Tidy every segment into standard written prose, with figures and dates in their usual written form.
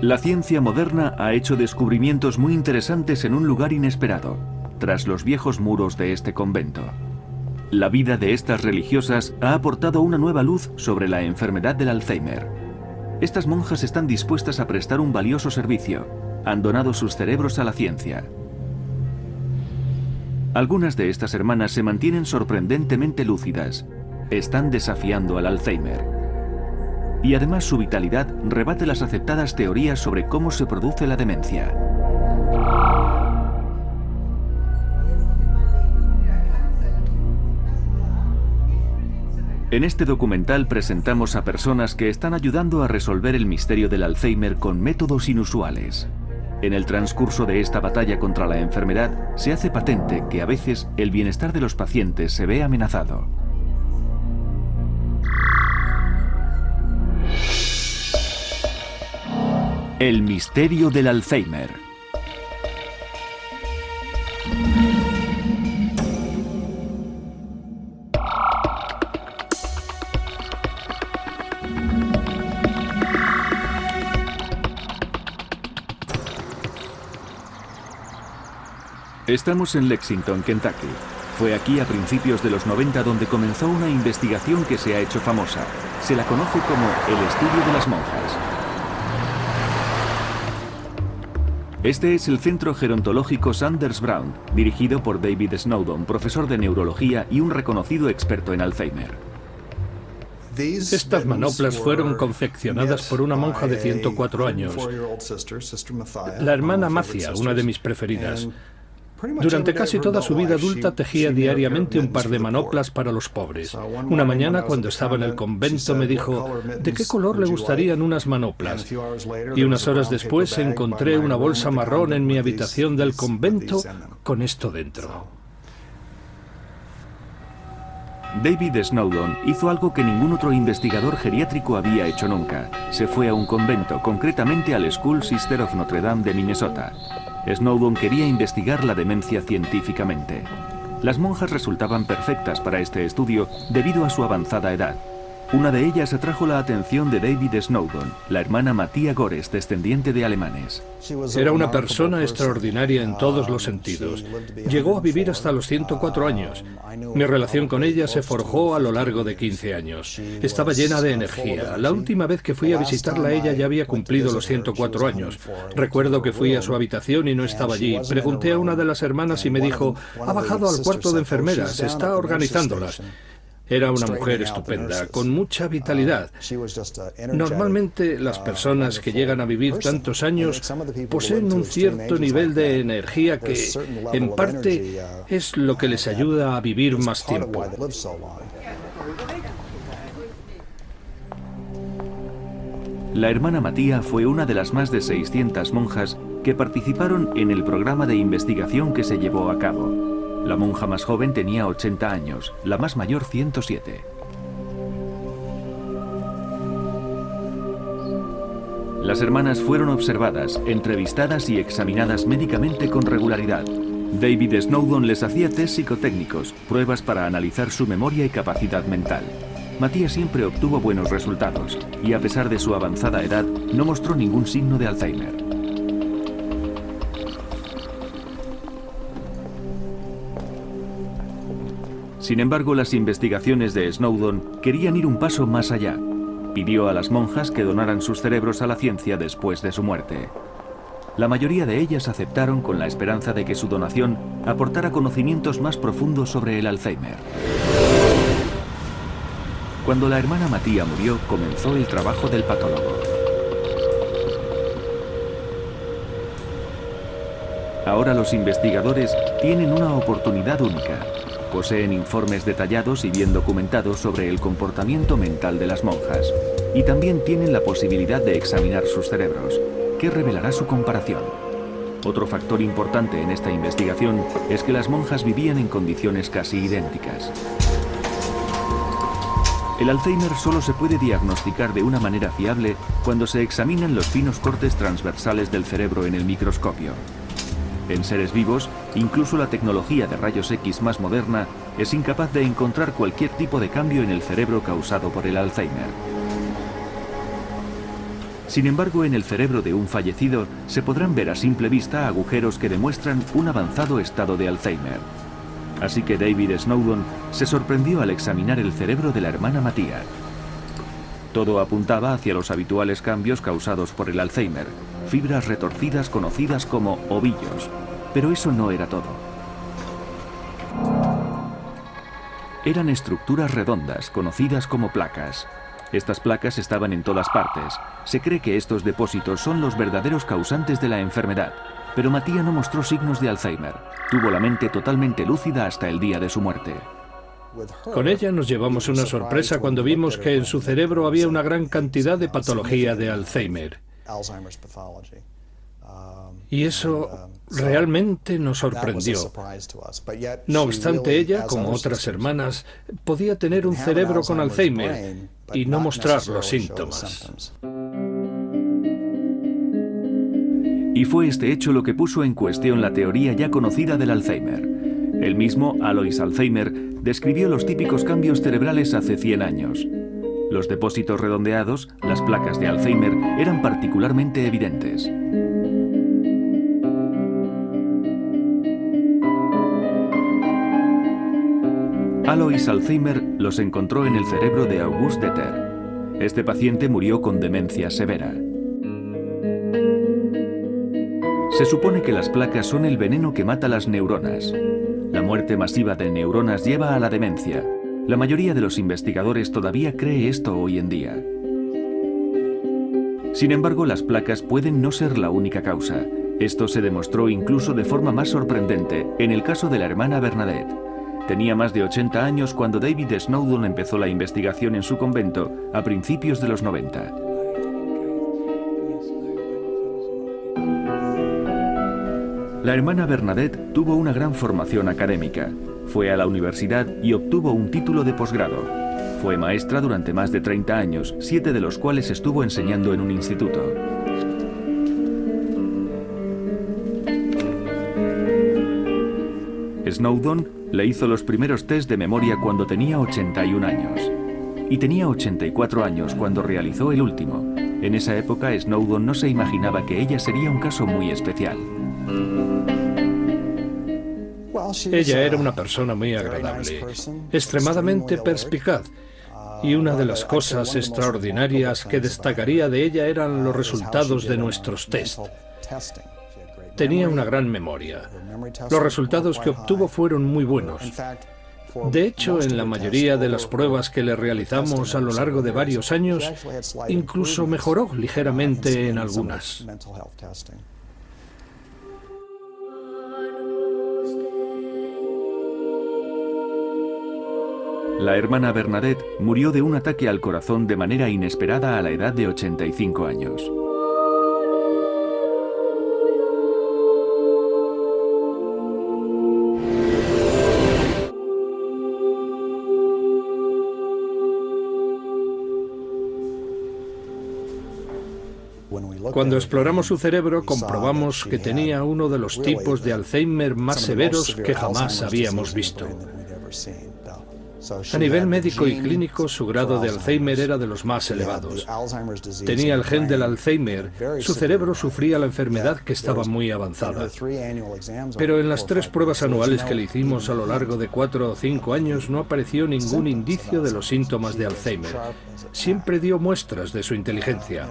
La ciencia moderna ha hecho descubrimientos muy interesantes en un lugar inesperado, tras los viejos muros de este convento. La vida de estas religiosas ha aportado una nueva luz sobre la enfermedad del Alzheimer. Estas monjas están dispuestas a prestar un valioso servicio. Han donado sus cerebros a la ciencia. Algunas de estas hermanas se mantienen sorprendentemente lúcidas. Están desafiando al Alzheimer. Y además su vitalidad rebate las aceptadas teorías sobre cómo se produce la demencia. En este documental presentamos a personas que están ayudando a resolver el misterio del Alzheimer con métodos inusuales. En el transcurso de esta batalla contra la enfermedad, se hace patente que a veces el bienestar de los pacientes se ve amenazado. El misterio del Alzheimer. Estamos en Lexington, Kentucky. Fue aquí a principios de los 90 donde comenzó una investigación que se ha hecho famosa. Se la conoce como el estudio de las monjas. Este es el Centro Gerontológico Sanders Brown, dirigido por David Snowdon, profesor de neurología y un reconocido experto en Alzheimer. Estas manoplas fueron confeccionadas por una monja de 104 años, la hermana Mathia, una de mis preferidas. Durante casi toda su vida adulta tejía diariamente un par de manoplas para los pobres. Una mañana, cuando estaba en el convento, me dijo, ¿de qué color le gustarían unas manoplas? Y unas horas después encontré una bolsa marrón en mi habitación del convento con esto dentro. David Snowdon hizo algo que ningún otro investigador geriátrico había hecho nunca. Se fue a un convento, concretamente al School Sister of Notre Dame de Minnesota. Snowdon quería investigar la demencia científicamente. Las monjas resultaban perfectas para este estudio debido a su avanzada edad. Una de ellas atrajo la atención de David Snowdon, la hermana Mathia Gores, descendiente de alemanes. Era una persona extraordinaria en todos los sentidos. Llegó a vivir hasta los 104 años. Mi relación con ella se forjó a lo largo de 15 años. Estaba llena de energía. La última vez que fui a visitarla, ella ya había cumplido los 104 años. Recuerdo que fui a su habitación y no estaba allí. Pregunté a una de las hermanas y me dijo, ha bajado al cuarto de enfermeras, está organizándolas. Era una mujer estupenda, con mucha vitalidad. Normalmente las personas que llegan a vivir tantos años poseen un cierto nivel de energía que, en parte, es lo que les ayuda a vivir más tiempo. La hermana Mathia fue una de las más de 600 monjas que participaron en el programa de investigación que se llevó a cabo. La monja más joven tenía 80 años, la más mayor 107. Las hermanas fueron observadas, entrevistadas y examinadas médicamente con regularidad. David Snowdon les hacía test psicotécnicos, pruebas para analizar su memoria y capacidad mental. Mathia siempre obtuvo buenos resultados y a pesar de su avanzada edad no mostró ningún signo de Alzheimer. Sin embargo, las investigaciones de Snowdon querían ir un paso más allá. Pidió a las monjas que donaran sus cerebros a la ciencia después de su muerte. La mayoría de ellas aceptaron con la esperanza de que su donación aportara conocimientos más profundos sobre el Alzheimer. Cuando la hermana Mathia murió, comenzó el trabajo del patólogo. Ahora los investigadores tienen una oportunidad única. Poseen informes detallados y bien documentados sobre el comportamiento mental de las monjas. Y también tienen la posibilidad de examinar sus cerebros, que revelará su comparación. Otro factor importante en esta investigación es que las monjas vivían en condiciones casi idénticas. El Alzheimer solo se puede diagnosticar de una manera fiable cuando se examinan los finos cortes transversales del cerebro en el microscopio. En seres vivos, incluso la tecnología de rayos X más moderna es incapaz de encontrar cualquier tipo de cambio en el cerebro causado por el Alzheimer. Sin embargo, en el cerebro de un fallecido se podrán ver a simple vista agujeros que demuestran un avanzado estado de Alzheimer. Así que David Snowdon se sorprendió al examinar el cerebro de la hermana Mattia. Todo apuntaba hacia los habituales cambios causados por el Alzheimer, fibras retorcidas conocidas como ovillos. Pero eso no era todo. Eran estructuras redondas, conocidas como placas. Estas placas estaban en todas partes. Se cree que estos depósitos son los verdaderos causantes de la enfermedad, pero Mattia no mostró signos de Alzheimer. Tuvo la mente totalmente lúcida hasta el día de su muerte. Con ella nos llevamos una sorpresa cuando vimos que en su cerebro había una gran cantidad de patología de Alzheimer. Y eso realmente nos sorprendió. No obstante, ella, como otras hermanas, podía tener un cerebro con Alzheimer y no mostrar los síntomas. Y fue este hecho lo que puso en cuestión la teoría ya conocida del Alzheimer. El mismo Alois Alzheimer describió los típicos cambios cerebrales hace 100 años. Los depósitos redondeados, las placas de Alzheimer, eran particularmente evidentes. Alois Alzheimer los encontró en el cerebro de August Deter. Este paciente murió con demencia severa. Se supone que las placas son el veneno que mata las neuronas. La muerte masiva de neuronas lleva a la demencia. La mayoría de los investigadores todavía cree esto hoy en día. Sin embargo, las placas pueden no ser la única causa. Esto se demostró incluso de forma más sorprendente en el caso de la hermana Bernadette. Tenía más de 80 años cuando David Snowdon empezó la investigación en su convento a principios de los 90. La hermana Bernadette tuvo una gran formación académica. Fue a la universidad y obtuvo un título de posgrado. Fue maestra durante más de 30 años, 7 de los cuales estuvo enseñando en un instituto. Snowdon le hizo los primeros test de memoria cuando tenía 81 años. Y tenía 84 años cuando realizó el último. En esa época, Snowdon no se imaginaba que ella sería un caso muy especial. Ella era una persona muy agradable, extremadamente perspicaz, y una de las cosas extraordinarias que destacaría de ella eran los resultados de nuestros test. Tenía una gran memoria. Los resultados que obtuvo fueron muy buenos. De hecho, en la mayoría de las pruebas que le realizamos a lo largo de varios años, incluso mejoró ligeramente en algunas. La hermana Bernadette murió de un ataque al corazón de manera inesperada a la edad de 85 años. Cuando exploramos su cerebro, comprobamos que tenía uno de los tipos de Alzheimer más severos que jamás habíamos visto. A nivel médico y clínico, su grado de Alzheimer era de los más elevados. Tenía el gen del Alzheimer, su cerebro sufría la enfermedad que estaba muy avanzada. Pero en las 3 pruebas anuales que le hicimos a lo largo de 4 o 5 años no apareció ningún indicio de los síntomas de Alzheimer. Siempre dio muestras de su inteligencia.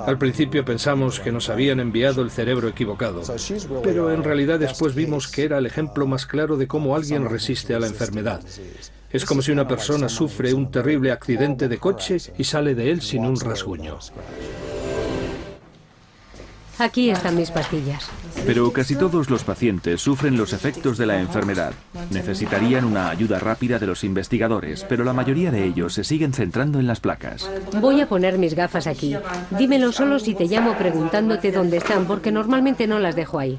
Al principio pensamos que nos habían enviado el cerebro equivocado, pero en realidad después vimos que era el ejemplo más claro de cómo alguien resiste a la enfermedad. Es como si una persona sufre un terrible accidente de coche y sale de él sin un rasguño. Aquí están mis pastillas. Pero casi todos los pacientes sufren los efectos de la enfermedad. Necesitarían una ayuda rápida de los investigadores, pero la mayoría de ellos se siguen centrando en las placas. Voy a poner mis gafas aquí. Dímelo solo si te llamo preguntándote dónde están, porque normalmente no las dejo ahí.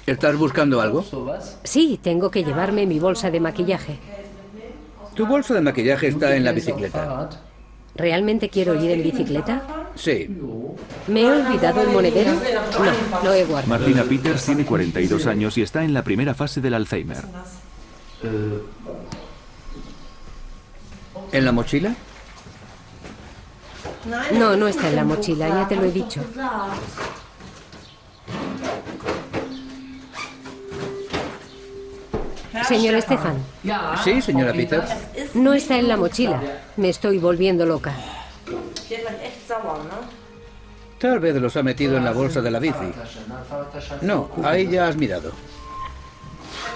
¿Estás buscando algo? Sí, tengo que llevarme mi bolsa de maquillaje. Tu bolsa de maquillaje está en la bicicleta. ¿Realmente quiero ir en bicicleta? Sí. ¿Me he olvidado el monedero? No, lo he guardado. Martina Peters tiene 42 años y está en la primera fase del Alzheimer. ¿En la mochila? No, no está en la mochila, ya te lo he dicho. Señor Stefan. Sí, señora Peters. No está en la mochila. Me estoy volviendo loca. Tal vez los ha metido en la bolsa de la bici. No, ahí ya has mirado.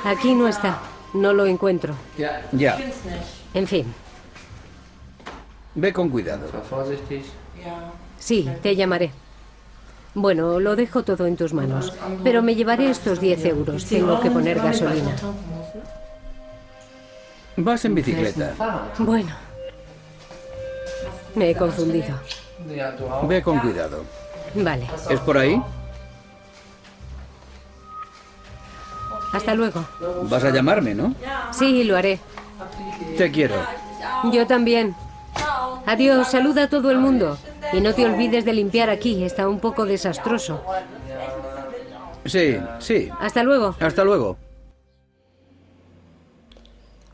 Aquí no está. No lo encuentro. Ya. En fin. Ve con cuidado. Sí, te llamaré. Bueno, lo dejo todo en tus manos. Pero me llevaré estos 10 euros. Tengo que poner gasolina. Vas en bicicleta. Bueno. Me he confundido. Ve con cuidado. Vale. ¿Es por ahí? Hasta luego. Vas a llamarme, ¿no? Sí, lo haré. Te quiero. Yo también. Adiós, saluda a todo el mundo. Y no te olvides de limpiar aquí, está un poco desastroso. Sí, sí. Hasta luego. Hasta luego.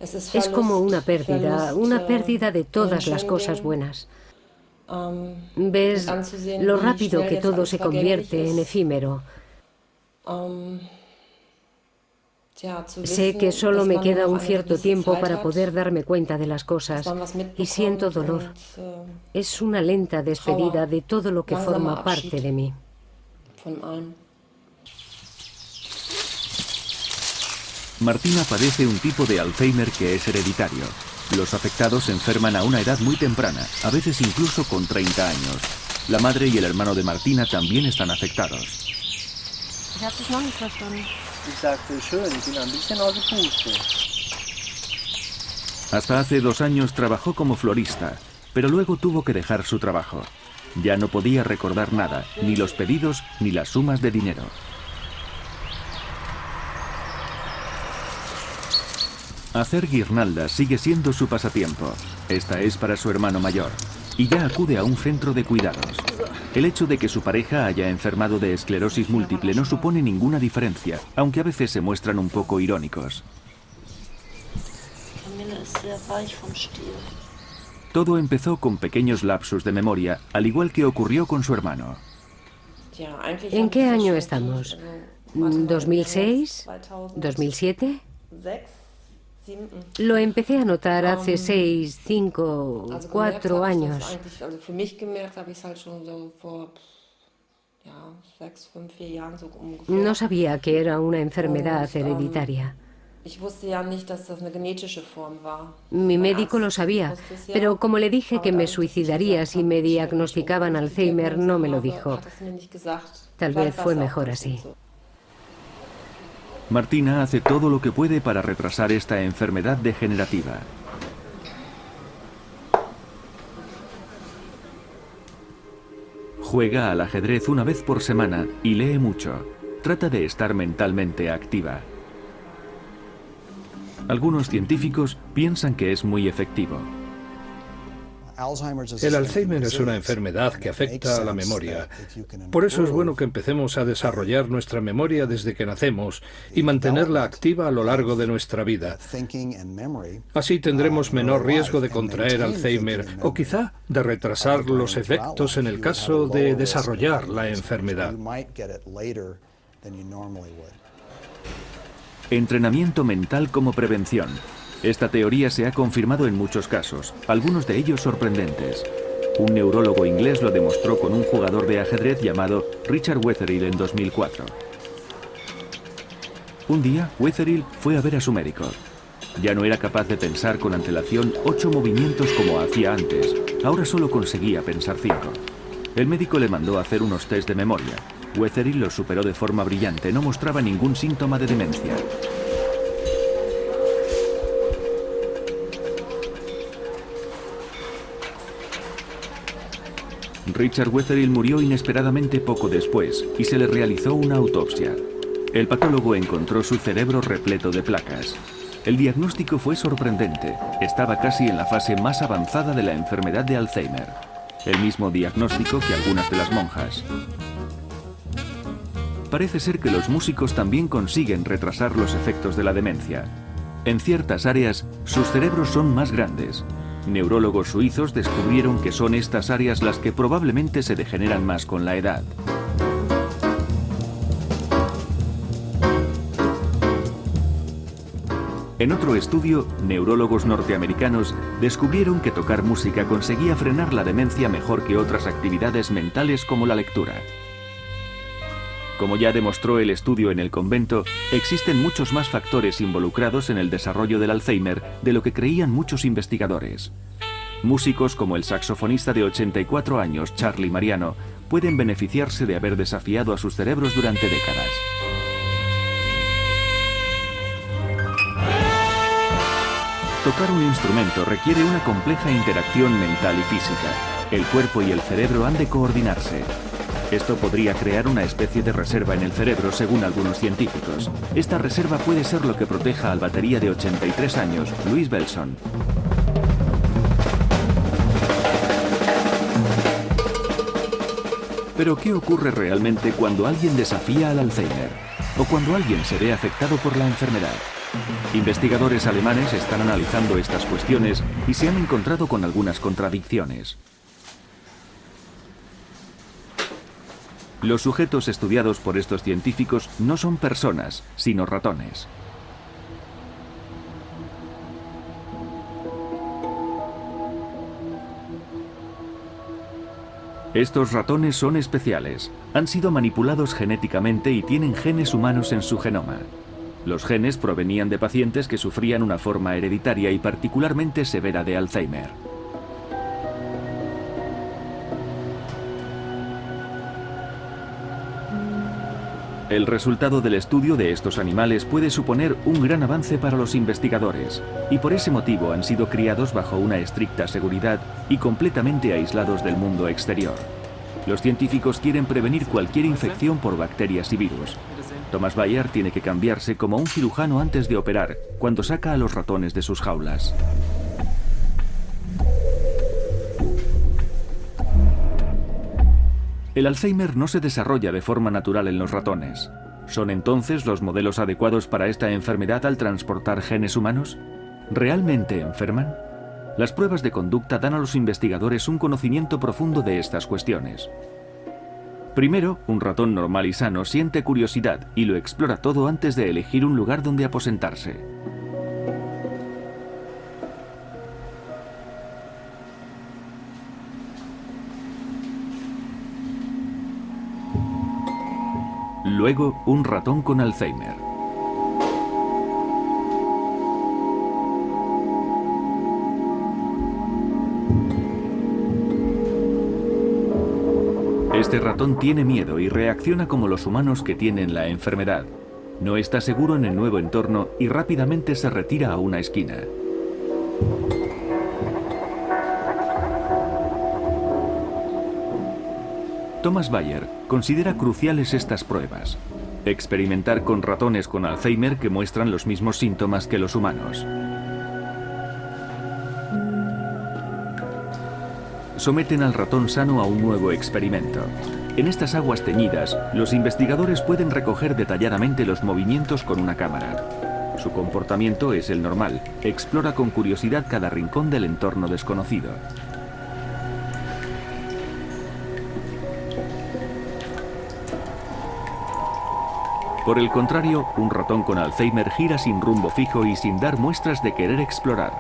Es como una pérdida de todas las cosas buenas. Ves lo rápido que todo se convierte en efímero. Sé que solo me queda un cierto tiempo para poder darme cuenta de las cosas y siento dolor. Es una lenta despedida de todo lo que forma parte de mí. Martina padece un tipo de Alzheimer que es hereditario. Los afectados se enferman a una edad muy temprana, a veces incluso con 30 años. La madre y el hermano de Martina también están afectados. Hasta hace 2 años trabajó como florista, pero luego tuvo que dejar su trabajo. Ya no podía recordar nada, ni los pedidos ni las sumas de dinero. Hacer guirnaldas sigue siendo su pasatiempo. Esta es para su hermano mayor. Y ya acude a un centro de cuidados. El hecho de que su pareja haya enfermado de esclerosis múltiple no supone ninguna diferencia, aunque a veces se muestran un poco irónicos. Todo empezó con pequeños lapsus de memoria, al igual que ocurrió con su hermano. ¿En qué año estamos? ¿2006? ¿2007? Lo empecé a notar hace 6, 5, 4 años. No sabía que era una enfermedad hereditaria. Mi médico lo sabía, pero como le dije que me suicidaría si me diagnosticaban Alzheimer, no me lo dijo. Tal vez fue mejor así. Martina hace todo lo que puede para retrasar esta enfermedad degenerativa. Juega al ajedrez una vez por semana y lee mucho. Trata de estar mentalmente activa. Algunos científicos piensan que es muy efectivo. El Alzheimer es una enfermedad que afecta a la memoria. Por eso es bueno que empecemos a desarrollar nuestra memoria desde que nacemos y mantenerla activa a lo largo de nuestra vida. Así tendremos menor riesgo de contraer Alzheimer o quizá de retrasar los efectos en el caso de desarrollar la enfermedad. Entrenamiento mental como prevención. Esta teoría se ha confirmado en muchos casos, algunos de ellos sorprendentes. Un neurólogo inglés lo demostró con un jugador de ajedrez llamado Richard Wetherill en 2004. Un día, Wetherill fue a ver a su médico. Ya no era capaz de pensar con antelación 8 movimientos como hacía antes, ahora solo conseguía pensar 5. El médico le mandó a hacer unos test de memoria. Wetherill los superó de forma brillante, no mostraba ningún síntoma de demencia. Richard Wetherill murió inesperadamente poco después y se le realizó una autopsia. El patólogo encontró su cerebro repleto de placas. El diagnóstico fue sorprendente. Estaba casi en la fase más avanzada de la enfermedad de Alzheimer. El mismo diagnóstico que algunas de las monjas. Parece ser que los músicos también consiguen retrasar los efectos de la demencia. En ciertas áreas, sus cerebros son más grandes. Neurólogos suizos descubrieron que son estas áreas las que probablemente se degeneran más con la edad. En otro estudio, neurólogos norteamericanos descubrieron que tocar música conseguía frenar la demencia mejor que otras actividades mentales como la lectura. Como ya demostró el estudio en el convento, existen muchos más factores involucrados en el desarrollo del Alzheimer de lo que creían muchos investigadores. Músicos como el saxofonista de 84 años, Charlie Mariano, pueden beneficiarse de haber desafiado a sus cerebros durante décadas. Tocar un instrumento requiere una compleja interacción mental y física. El cuerpo y el cerebro han de coordinarse. Esto podría crear una especie de reserva en el cerebro, según algunos científicos. Esta reserva puede ser lo que proteja al batería de 83 años, Louis Bellson. Pero ¿qué ocurre realmente cuando alguien desafía al Alzheimer? ¿O cuando alguien se ve afectado por la enfermedad? Investigadores alemanes están analizando estas cuestiones y se han encontrado con algunas contradicciones. Los sujetos estudiados por estos científicos no son personas, sino ratones. Estos ratones son especiales. Han sido manipulados genéticamente y tienen genes humanos en su genoma. Los genes provenían de pacientes que sufrían una forma hereditaria y particularmente severa de Alzheimer. El resultado del estudio de estos animales puede suponer un gran avance para los investigadores, y por ese motivo han sido criados bajo una estricta seguridad y completamente aislados del mundo exterior. Los científicos quieren prevenir cualquier infección por bacterias y virus. Thomas Bayer tiene que cambiarse como un cirujano antes de operar, cuando saca a los ratones de sus jaulas. El Alzheimer no se desarrolla de forma natural en los ratones. ¿Son entonces los modelos adecuados para esta enfermedad al transportar genes humanos? ¿Realmente enferman? Las pruebas de conducta dan a los investigadores un conocimiento profundo de estas cuestiones. Primero, un ratón normal y sano siente curiosidad y lo explora todo antes de elegir un lugar donde aposentarse. Luego, un ratón con Alzheimer. Este ratón tiene miedo y reacciona como los humanos que tienen la enfermedad. No está seguro en el nuevo entorno y rápidamente se retira a una esquina. Thomas Bayer considera cruciales estas pruebas. Experimentar con ratones con Alzheimer que muestran los mismos síntomas que los humanos. Someten al ratón sano a un nuevo experimento. En estas aguas teñidas, los investigadores pueden recoger detalladamente los movimientos con una cámara. Su comportamiento es el normal. Explora con curiosidad cada rincón del entorno desconocido. Por el contrario, un ratón con Alzheimer gira sin rumbo fijo y sin dar muestras de querer explorar.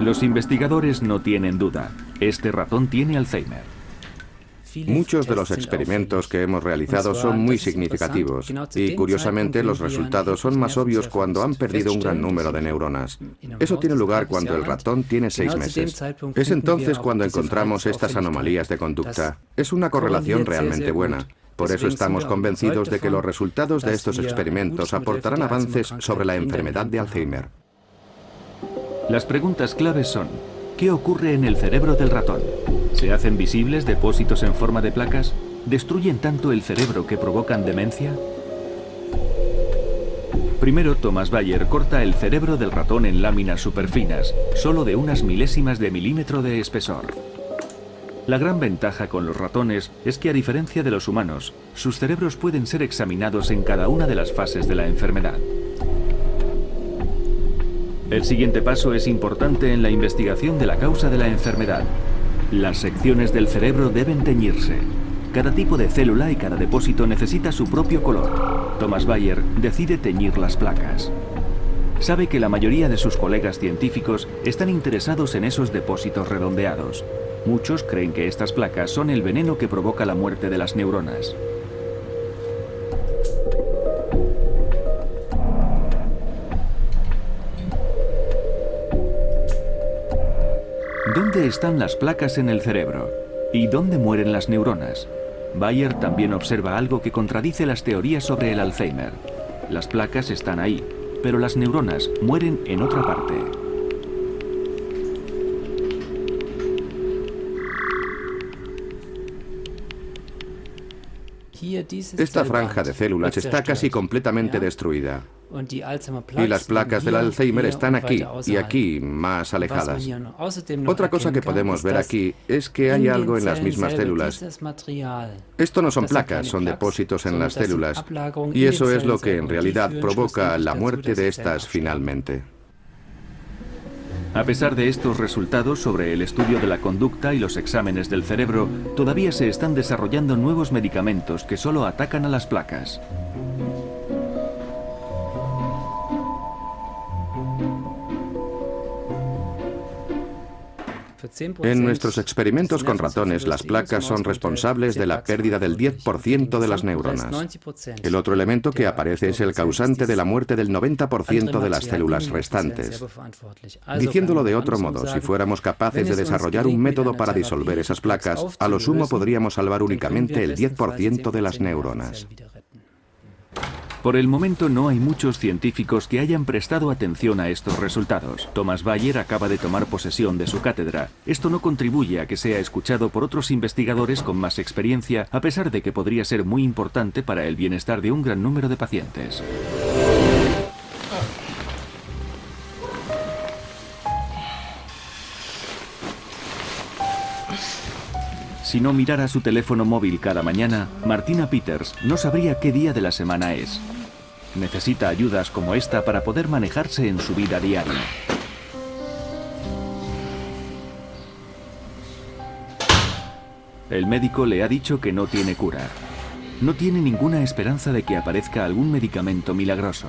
Los investigadores no tienen duda. Este ratón tiene Alzheimer. Muchos de los experimentos que hemos realizado son muy significativos y, curiosamente, los resultados son más obvios cuando han perdido un gran número de neuronas. Eso tiene lugar cuando el ratón tiene 6 meses. Es entonces cuando encontramos estas anomalías de conducta. Es una correlación realmente buena. Por eso estamos convencidos de que los resultados de estos experimentos aportarán avances sobre la enfermedad de Alzheimer. Las preguntas claves son: ¿qué ocurre en el cerebro del ratón? ¿Se hacen visibles depósitos en forma de placas? ¿Destruyen tanto el cerebro que provocan demencia? Primero, Thomas Bayer corta el cerebro del ratón en láminas superfinas, solo de unas milésimas de milímetro de espesor. La gran ventaja con los ratones es que, a diferencia de los humanos, sus cerebros pueden ser examinados en cada una de las fases de la enfermedad. El siguiente paso es importante en la investigación de la causa de la enfermedad. Las secciones del cerebro deben teñirse. Cada tipo de célula y cada depósito necesita su propio color. Thomas Bayer decide teñir las placas. Sabe que la mayoría de sus colegas científicos están interesados en esos depósitos redondeados. Muchos creen que estas placas son el veneno que provoca la muerte de las neuronas. ¿Dónde están las placas en el cerebro? ¿Y dónde mueren las neuronas? Bayer también observa algo que contradice las teorías sobre el Alzheimer. Las placas están ahí, pero las neuronas mueren en otra parte. Esta franja de células está casi completamente destruida. Y las placas del Alzheimer están aquí y aquí, más alejadas. Otra cosa que podemos ver aquí es que hay algo en las mismas células. Esto no son placas, son depósitos en las células. Y eso es lo que en realidad provoca la muerte de estas finalmente. A pesar de estos resultados sobre el estudio de la conducta y los exámenes del cerebro, todavía se están desarrollando nuevos medicamentos que solo atacan a las placas. En nuestros experimentos con ratones, las placas son responsables de la pérdida del 10% de las neuronas. El otro elemento que aparece es el causante de la muerte del 90% de las células restantes. Diciéndolo de otro modo, si fuéramos capaces de desarrollar un método para disolver esas placas, a lo sumo podríamos salvar únicamente el 10% de las neuronas. Por el momento no hay muchos científicos que hayan prestado atención a estos resultados. Thomas Bayer acaba de tomar posesión de su cátedra. Esto no contribuye a que sea escuchado por otros investigadores con más experiencia, a pesar de que podría ser muy importante para el bienestar de un gran número de pacientes. Si no mirara su teléfono móvil cada mañana, Martina Peters no sabría qué día de la semana es. Necesita ayudas como esta para poder manejarse en su vida diaria. El médico le ha dicho que no tiene cura. No tiene ninguna esperanza de que aparezca algún medicamento milagroso.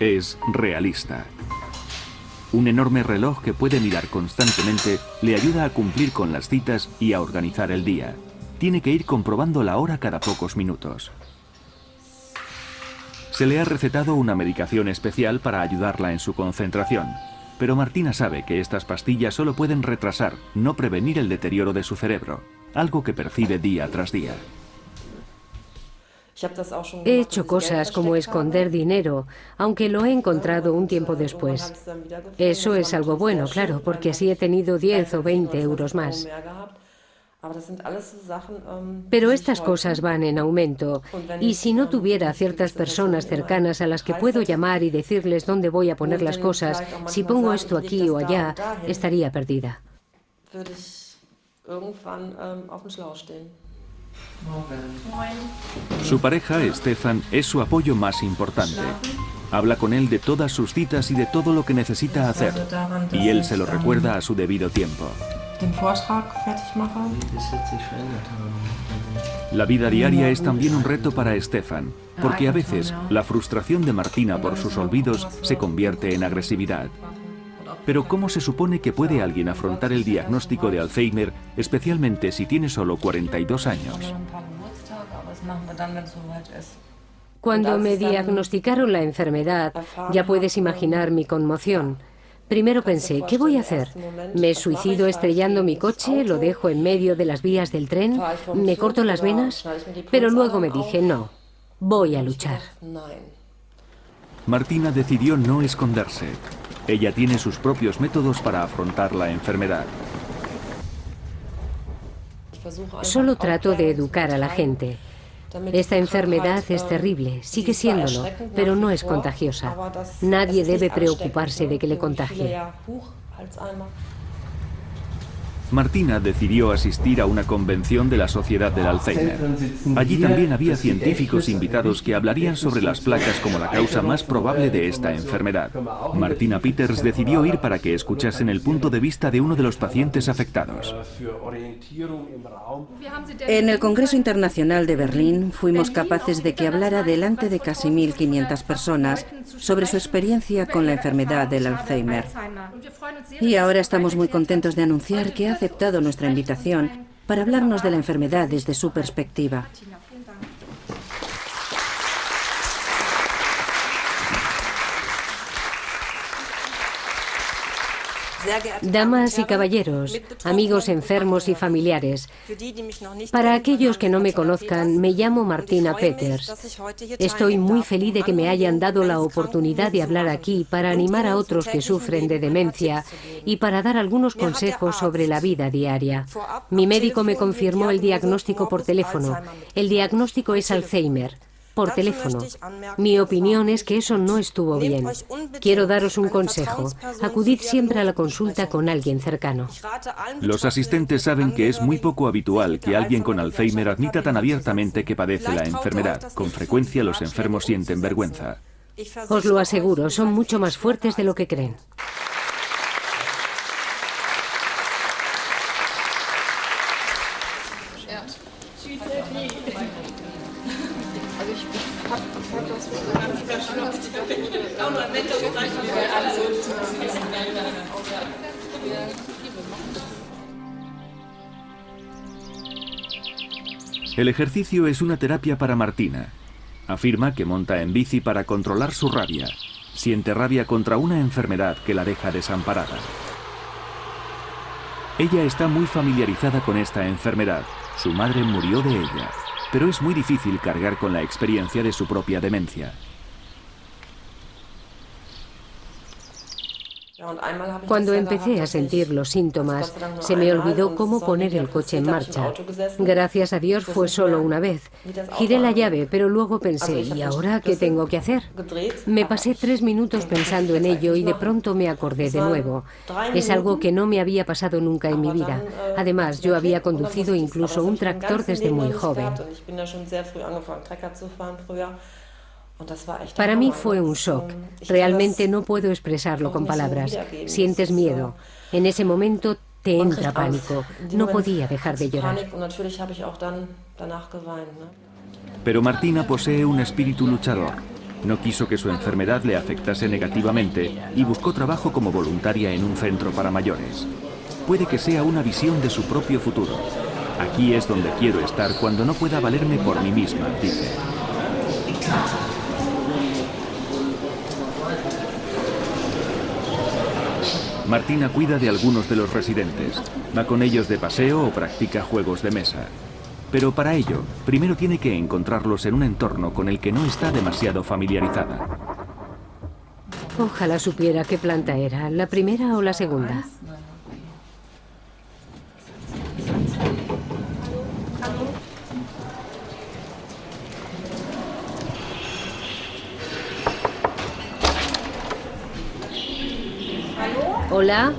Es realista. Un enorme reloj que puede mirar constantemente le ayuda a cumplir con las citas y a organizar el día. Tiene que ir comprobando la hora cada pocos minutos. Se le ha recetado una medicación especial para ayudarla en su concentración, pero Martina sabe que estas pastillas solo pueden retrasar, no prevenir el deterioro de su cerebro, algo que percibe día tras día. He hecho cosas como esconder dinero, aunque lo he encontrado un tiempo después. Eso es algo bueno, claro, porque así he tenido 10 o 20 euros más. Pero estas cosas van en aumento, y si no tuviera ciertas personas cercanas a las que puedo llamar y decirles dónde voy a poner las cosas, si pongo esto aquí o allá, estaría perdida. Su pareja, Stefan, es su apoyo más importante. Habla con él de todas sus citas y de todo lo que necesita hacer, y él se lo recuerda a su debido tiempo. La vida diaria es también un reto para Stefan, porque a veces la frustración de Martina por sus olvidos se convierte en agresividad. Pero ¿cómo se supone que puede alguien afrontar el diagnóstico de Alzheimer, especialmente si tiene solo 42 años? Cuando me diagnosticaron la enfermedad, ya puedes imaginar mi conmoción. Primero pensé, ¿qué voy a hacer? ¿Me suicido estrellando mi coche? ¿Lo dejo en medio de las vías del tren? ¿Me corto las venas? Pero luego me dije, no, voy a luchar. Martina decidió no esconderse. Ella tiene sus propios métodos para afrontar la enfermedad. Solo trato de educar a la gente. Esta enfermedad es terrible, sigue siéndolo, pero no es contagiosa. Nadie debe preocuparse de que le contagie. Martina decidió asistir a una convención de la Sociedad del Alzheimer. Allí también había científicos invitados que hablarían sobre las placas como la causa más probable de esta enfermedad. Martina Peters decidió ir para que escuchasen el punto de vista de uno de los pacientes afectados. En el Congreso Internacional de Berlín fuimos capaces de que hablara delante de casi 1.500 personas sobre su experiencia con la enfermedad del Alzheimer. Y ahora estamos muy contentos de anunciar que ha aceptado nuestra invitación para hablarnos de la enfermedad desde su perspectiva. Damas y caballeros, amigos enfermos y familiares, para aquellos que no me conozcan, me llamo Martina Peters. Estoy muy feliz de que me hayan dado la oportunidad de hablar aquí para animar a otros que sufren de demencia y para dar algunos consejos sobre la vida diaria. Mi médico me confirmó el diagnóstico por teléfono. El diagnóstico es Alzheimer. Por teléfono. Mi opinión es que eso no estuvo bien. Quiero daros un consejo. Acudid siempre a la consulta con alguien cercano. Los asistentes saben que es muy poco habitual que alguien con Alzheimer admita tan abiertamente que padece la enfermedad. Con frecuencia los enfermos sienten vergüenza. Os lo aseguro, son mucho más fuertes de lo que creen. El ejercicio es una terapia para Martina. Afirma que monta en bici para controlar su rabia. Siente rabia contra una enfermedad que la deja desamparada. Ella está muy familiarizada con esta enfermedad. Su madre murió de ella, pero es muy difícil cargar con la experiencia de su propia demencia. Cuando empecé a sentir los síntomas, se me olvidó cómo poner el coche en marcha. Gracias a Dios fue solo una vez. Giré la llave, pero luego pensé, ¿y ahora qué tengo que hacer? Me pasé 3 minutos pensando en ello y de pronto me acordé de nuevo. Es algo que no me había pasado nunca en mi vida. Además, yo había conducido incluso un tractor desde muy joven. Para mí fue un shock. Realmente no puedo expresarlo con palabras. Sientes miedo. En ese momento te entra pánico. No podía dejar de llorar. Pero Martina posee un espíritu luchador. No quiso que su enfermedad le afectase negativamente y buscó trabajo como voluntaria en un centro para mayores. Puede que sea una visión de su propio futuro. Aquí es donde quiero estar cuando no pueda valerme por mí misma, dice. Martina cuida de algunos de los residentes, va con ellos de paseo o practica juegos de mesa. Pero para ello, primero tiene que encontrarlos en un entorno con el que no está demasiado familiarizada. Ojalá supiera qué planta era, la primera o la segunda. Hola,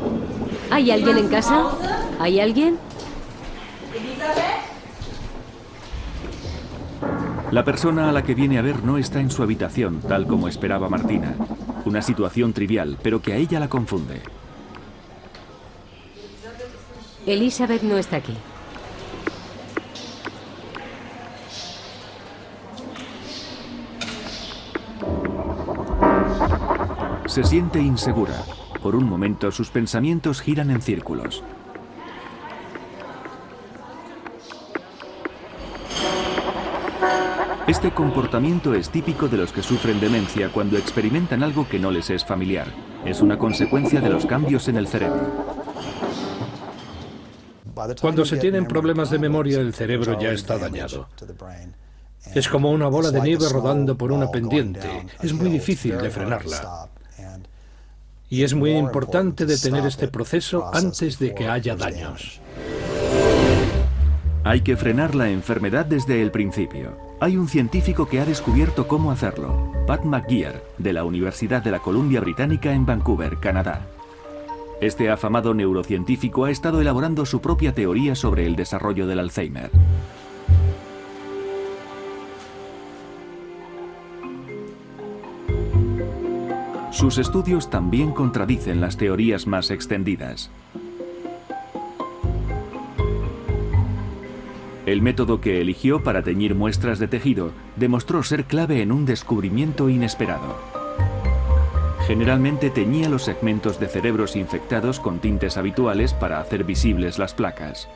¿hay alguien en casa? ¿Hay alguien? La persona a la que viene a ver no está en su habitación, tal como esperaba Martina. Una situación trivial, pero que a ella la confunde. Elizabeth no está aquí. Se siente insegura. Por un momento sus pensamientos giran en círculos. Este comportamiento es típico de los que sufren demencia cuando experimentan algo que no les es familiar. Es una consecuencia de los cambios en el cerebro. Cuando se tienen problemas de memoria, el cerebro ya está dañado. Es como una bola de nieve rodando por una pendiente. Es muy difícil de frenarla. Y es muy importante detener este proceso antes de que haya daños. Hay que frenar la enfermedad desde el principio. Hay un científico que ha descubierto cómo hacerlo, Pat McGeer, de la Universidad de la Columbia Británica en Vancouver, Canadá. Este afamado neurocientífico ha estado elaborando su propia teoría sobre el desarrollo del Alzheimer. Sus estudios también contradicen las teorías más extendidas. El método que eligió para teñir muestras de tejido demostró ser clave en un descubrimiento inesperado. Generalmente teñía los segmentos de cerebros infectados con tintes habituales para hacer visibles las placas.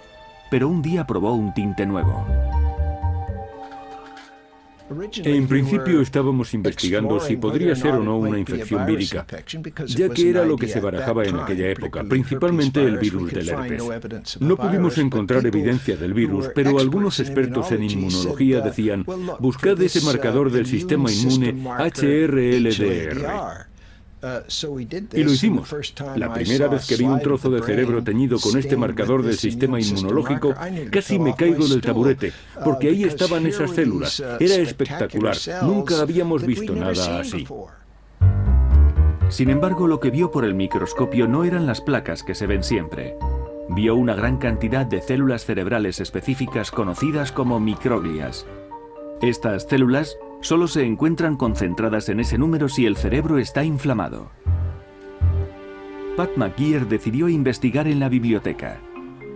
Pero un día probó un tinte nuevo. En principio estábamos investigando si podría ser o no una infección vírica, ya que era lo que se barajaba en aquella época, principalmente el virus del herpes. No pudimos encontrar evidencia del virus, pero algunos expertos en inmunología decían, buscad ese marcador del sistema inmune HRLDR. Y lo hicimos. La primera vez que vi un trozo de cerebro teñido con este marcador del sistema inmunológico, casi me caigo del taburete, porque ahí estaban esas células. Era espectacular. Nunca habíamos visto nada así. Sin embargo, lo que vio por el microscopio no eran las placas que se ven siempre. Vio una gran cantidad de células cerebrales específicas conocidas como microglias. Estas células solo se encuentran concentradas en ese número si el cerebro está inflamado. Pat McGeer decidió investigar en la biblioteca.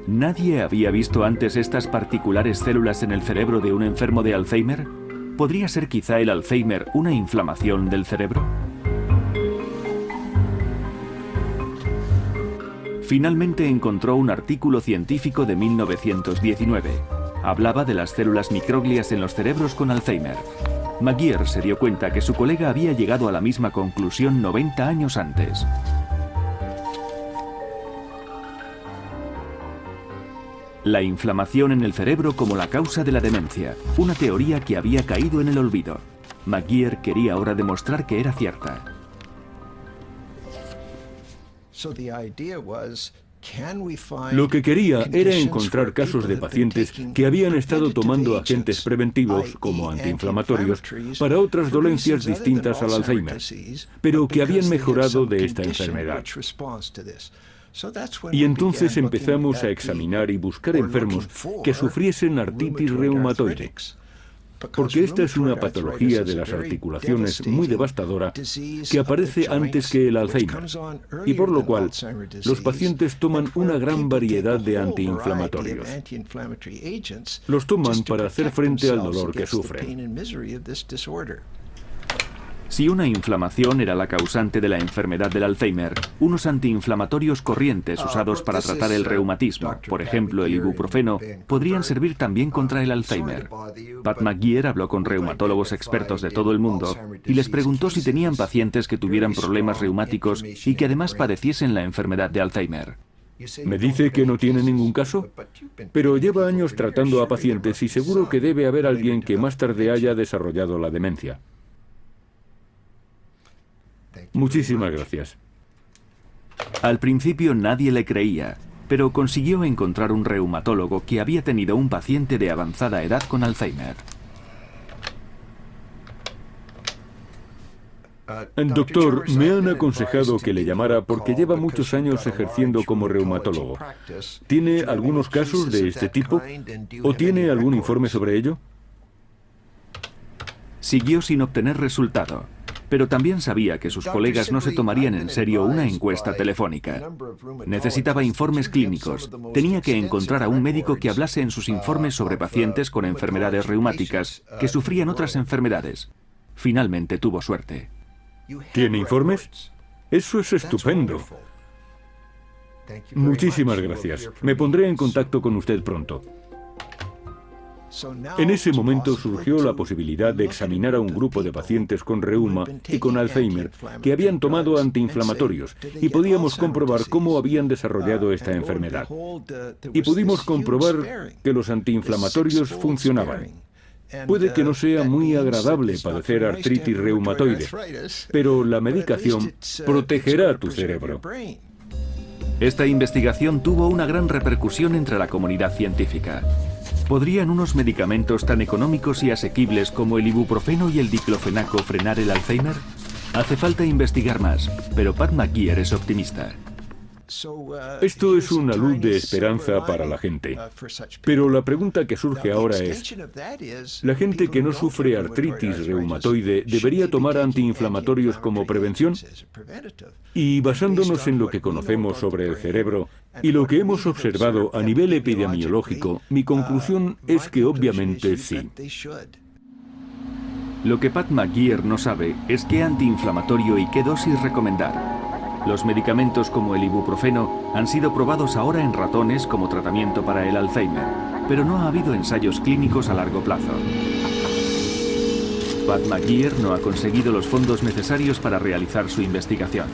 ¿Nadie había visto antes estas particulares células en el cerebro de un enfermo de Alzheimer? ¿Podría ser quizá el Alzheimer una inflamación del cerebro? Finalmente encontró un artículo científico de 1919. Hablaba de las células microglias en los cerebros con Alzheimer. McGeer se dio cuenta que su colega había llegado a la misma conclusión 90 años antes. La inflamación en el cerebro como la causa de la demencia, una teoría que había caído en el olvido. McGeer quería ahora demostrar que era cierta. Lo que quería era encontrar casos de pacientes que habían estado tomando agentes preventivos, como antiinflamatorios, para otras dolencias distintas al Alzheimer, pero que habían mejorado de esta enfermedad. Y entonces empezamos a examinar y buscar enfermos que sufriesen artritis reumatoide, porque esta es una patología de las articulaciones muy devastadora que aparece antes que el Alzheimer, y por lo cual los pacientes toman una gran variedad de antiinflamatorios. Los toman para hacer frente al dolor que sufren. Si una inflamación era la causante de la enfermedad del Alzheimer, unos antiinflamatorios corrientes usados para tratar el reumatismo, por ejemplo el ibuprofeno, podrían servir también contra el Alzheimer. Pat McGeer habló con reumatólogos expertos de todo el mundo y les preguntó si tenían pacientes que tuvieran problemas reumáticos y que además padeciesen la enfermedad de Alzheimer. Me dice que no tiene ningún caso, pero lleva años tratando a pacientes y seguro que debe haber alguien que más tarde haya desarrollado la demencia. Muchísimas gracias. Al principio nadie le creía, pero consiguió encontrar un reumatólogo que había tenido un paciente de avanzada edad con Alzheimer. Doctor, me han aconsejado que le llamara porque lleva muchos años ejerciendo como reumatólogo. ¿Tiene algunos casos de este tipo? ¿O tiene algún informe sobre ello? Siguió sin obtener resultado, pero también sabía que sus colegas no se tomarían en serio una encuesta telefónica. Necesitaba informes clínicos. Tenía que encontrar a un médico que hablase en sus informes sobre pacientes con enfermedades reumáticas que sufrían otras enfermedades. Finalmente tuvo suerte. ¿Tiene informes? Eso es estupendo. Muchísimas gracias. Me pondré en contacto con usted pronto. En ese momento surgió la posibilidad de examinar a un grupo de pacientes con reuma y con Alzheimer que habían tomado antiinflamatorios y podíamos comprobar cómo habían desarrollado esta enfermedad. Y pudimos comprobar que los antiinflamatorios funcionaban. Puede que no sea muy agradable padecer artritis reumatoide, pero la medicación protegerá tu cerebro. Esta investigación tuvo una gran repercusión entre la comunidad científica. ¿Podrían unos medicamentos tan económicos y asequibles como el ibuprofeno y el diclofenaco frenar el Alzheimer? Hace falta investigar más, pero Pat McGeer es optimista. Esto es una luz de esperanza para la gente. Pero la pregunta que surge ahora es, ¿la gente que no sufre artritis reumatoide debería tomar antiinflamatorios como prevención? Y basándonos en lo que conocemos sobre el cerebro y lo que hemos observado a nivel epidemiológico, mi conclusión es que obviamente sí. Lo que Pat McGeer no sabe es qué antiinflamatorio y qué dosis recomendar. Los medicamentos como el ibuprofeno han sido probados ahora en ratones como tratamiento para el Alzheimer, pero no ha habido ensayos clínicos a largo plazo. Pat McGeer no ha conseguido los fondos necesarios para realizar su investigación.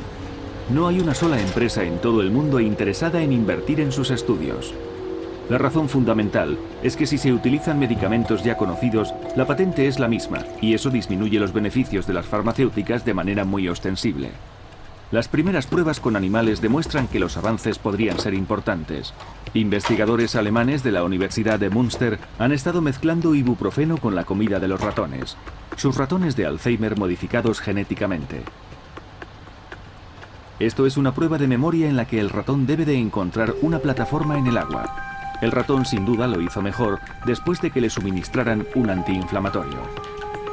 No hay una sola empresa en todo el mundo interesada en invertir en sus estudios. La razón fundamental es que si se utilizan medicamentos ya conocidos, la patente es la misma, y eso disminuye los beneficios de las farmacéuticas de manera muy ostensible. Las primeras pruebas con animales demuestran que los avances podrían ser importantes. Investigadores alemanes de la Universidad de Münster han estado mezclando ibuprofeno con la comida de los ratones. Sus ratones de Alzheimer modificados genéticamente. Esto es una prueba de memoria en la que el ratón debe de encontrar una plataforma en el agua. El ratón sin duda lo hizo mejor después de que le suministraran un antiinflamatorio.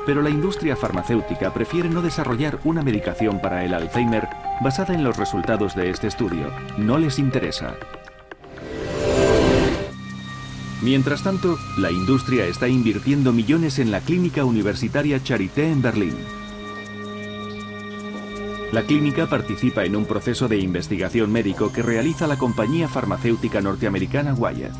Pero la industria farmacéutica prefiere no desarrollar una medicación para el Alzheimer basada en los resultados de este estudio. No les interesa. Mientras tanto, la industria está invirtiendo millones en la clínica universitaria Charité en Berlín. La clínica participa en un proceso de investigación médico que realiza la compañía farmacéutica norteamericana Wyeth.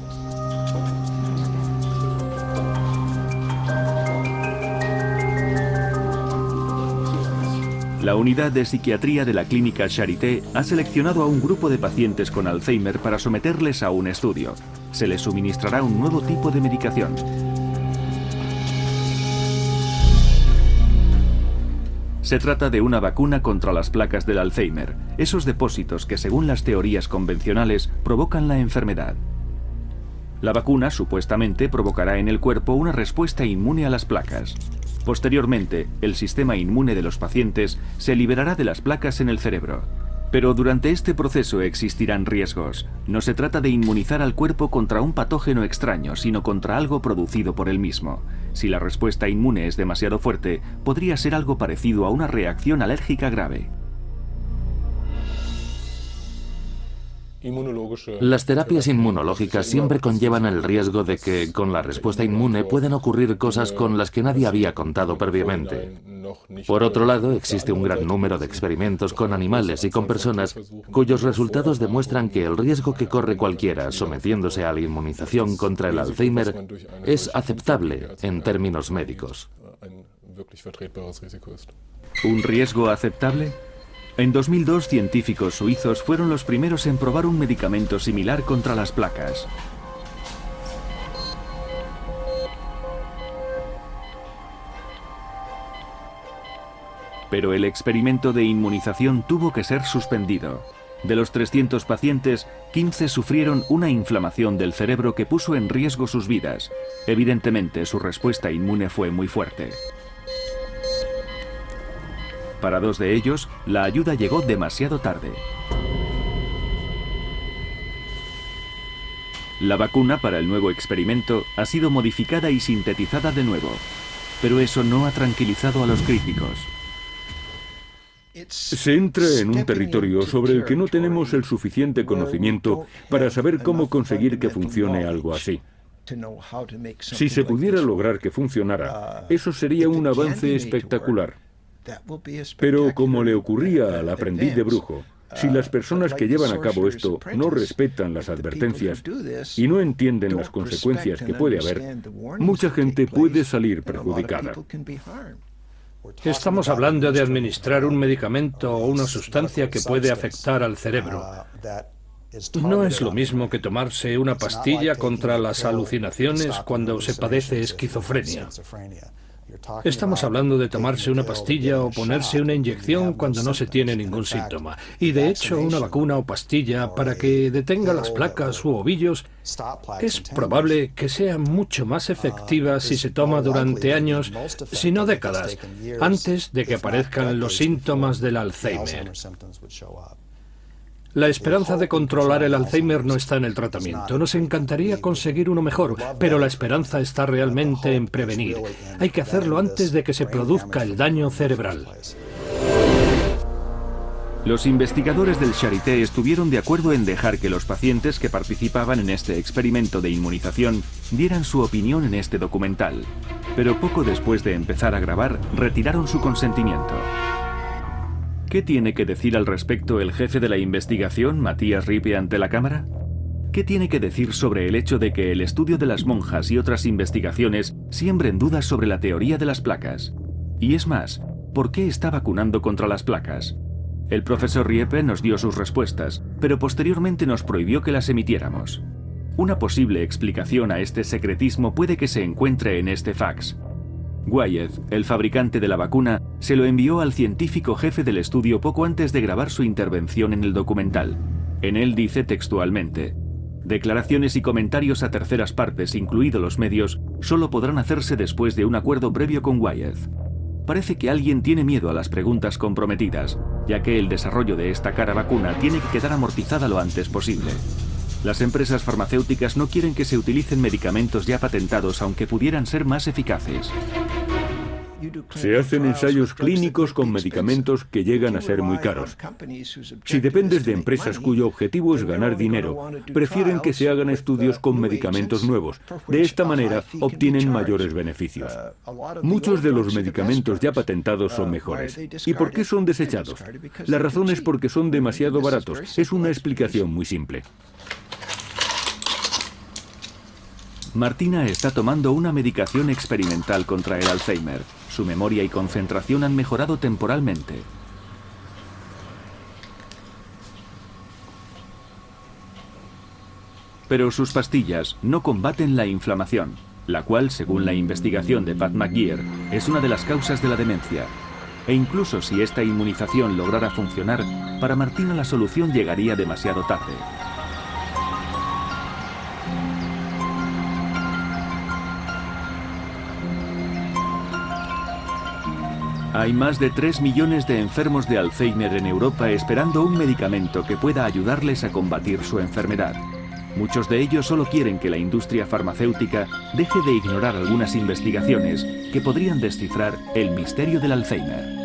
La unidad de psiquiatría de la clínica Charité ha seleccionado a un grupo de pacientes con Alzheimer para someterles a un estudio. Se les suministrará un nuevo tipo de medicación. Se trata de una vacuna contra las placas del Alzheimer, esos depósitos que según las teorías convencionales provocan la enfermedad. La vacuna supuestamente provocará en el cuerpo una respuesta inmune a las placas. Posteriormente, el sistema inmune de los pacientes se liberará de las placas en el cerebro. Pero durante este proceso existirán riesgos. No se trata de inmunizar al cuerpo contra un patógeno extraño, sino contra algo producido por él mismo. Si la respuesta inmune es demasiado fuerte, podría ser algo parecido a una reacción alérgica grave. Las terapias inmunológicas siempre conllevan el riesgo de que, con la respuesta inmune, puedan ocurrir cosas con las que nadie había contado previamente. Por otro lado, existe un gran número de experimentos con animales y con personas cuyos resultados demuestran que el riesgo que corre cualquiera sometiéndose a la inmunización contra el Alzheimer es aceptable en términos médicos. ¿Un riesgo aceptable? En 2002, científicos suizos fueron los primeros en probar un medicamento similar contra las placas. Pero el experimento de inmunización tuvo que ser suspendido. De los 300 pacientes, 15 sufrieron una inflamación del cerebro que puso en riesgo sus vidas. Evidentemente, su respuesta inmune fue muy fuerte. Para 2 de ellos, la ayuda llegó demasiado tarde. La vacuna para el nuevo experimento ha sido modificada y sintetizada de nuevo, pero eso no ha tranquilizado a los críticos. Se entra en un territorio sobre el que no tenemos el suficiente conocimiento para saber cómo conseguir que funcione algo así. Si se pudiera lograr que funcionara, eso sería un avance espectacular. Pero como le ocurría al aprendiz de brujo, si las personas que llevan a cabo esto no respetan las advertencias y no entienden las consecuencias que puede haber, mucha gente puede salir perjudicada. Estamos hablando de administrar un medicamento o una sustancia que puede afectar al cerebro. No es lo mismo que tomarse una pastilla contra las alucinaciones cuando se padece esquizofrenia. Estamos hablando de tomarse una pastilla o ponerse una inyección cuando no se tiene ningún síntoma. Y de hecho, una vacuna o pastilla para que detenga las placas u ovillos es probable que sea mucho más efectiva si se toma durante años, si no décadas, antes de que aparezcan los síntomas del Alzheimer. La esperanza de controlar el Alzheimer no está en el tratamiento. Nos encantaría conseguir uno mejor, pero la esperanza está realmente en prevenir. Hay que hacerlo antes de que se produzca el daño cerebral. Los investigadores del Charité estuvieron de acuerdo en dejar que los pacientes que participaban en este experimento de inmunización dieran su opinión en este documental, pero poco después de empezar a grabar, retiraron su consentimiento. ¿Qué tiene que decir al respecto el jefe de la investigación, Matías Ripe, ante la cámara? ¿Qué tiene que decir sobre el hecho de que el estudio de las monjas y otras investigaciones siembren dudas sobre la teoría de las placas? Y es más, ¿por qué está vacunando contra las placas? El profesor Riepe nos dio sus respuestas, pero posteriormente nos prohibió que las emitiéramos. Una posible explicación a este secretismo puede que se encuentre en este fax. Wyeth, el fabricante de la vacuna, se lo envió al científico jefe del estudio poco antes de grabar su intervención en el documental. En él dice textualmente: declaraciones y comentarios a terceras partes, incluidos los medios, solo podrán hacerse después de un acuerdo previo con Wyeth. Parece que alguien tiene miedo a las preguntas comprometidas, ya que el desarrollo de esta cara vacuna tiene que quedar amortizada lo antes posible. Las empresas farmacéuticas no quieren que se utilicen medicamentos ya patentados, aunque pudieran ser más eficaces. Se hacen ensayos clínicos con medicamentos que llegan a ser muy caros. Si dependes de empresas cuyo objetivo es ganar dinero, prefieren que se hagan estudios con medicamentos nuevos. De esta manera obtienen mayores beneficios. Muchos de los medicamentos ya patentados son mejores. ¿Y por qué son desechados? La razón es porque son demasiado baratos. Es una explicación muy simple. Martina está tomando una medicación experimental contra el Alzheimer. Su memoria y concentración han mejorado temporalmente. Pero sus pastillas no combaten la inflamación, la cual, según la investigación de Pat McGeer, es una de las causas de la demencia. E incluso si esta inmunización lograra funcionar, para Martina la solución llegaría demasiado tarde. Hay más de 3 millones de enfermos de Alzheimer en Europa esperando un medicamento que pueda ayudarles a combatir su enfermedad. Muchos de ellos solo quieren que la industria farmacéutica deje de ignorar algunas investigaciones que podrían descifrar el misterio del Alzheimer.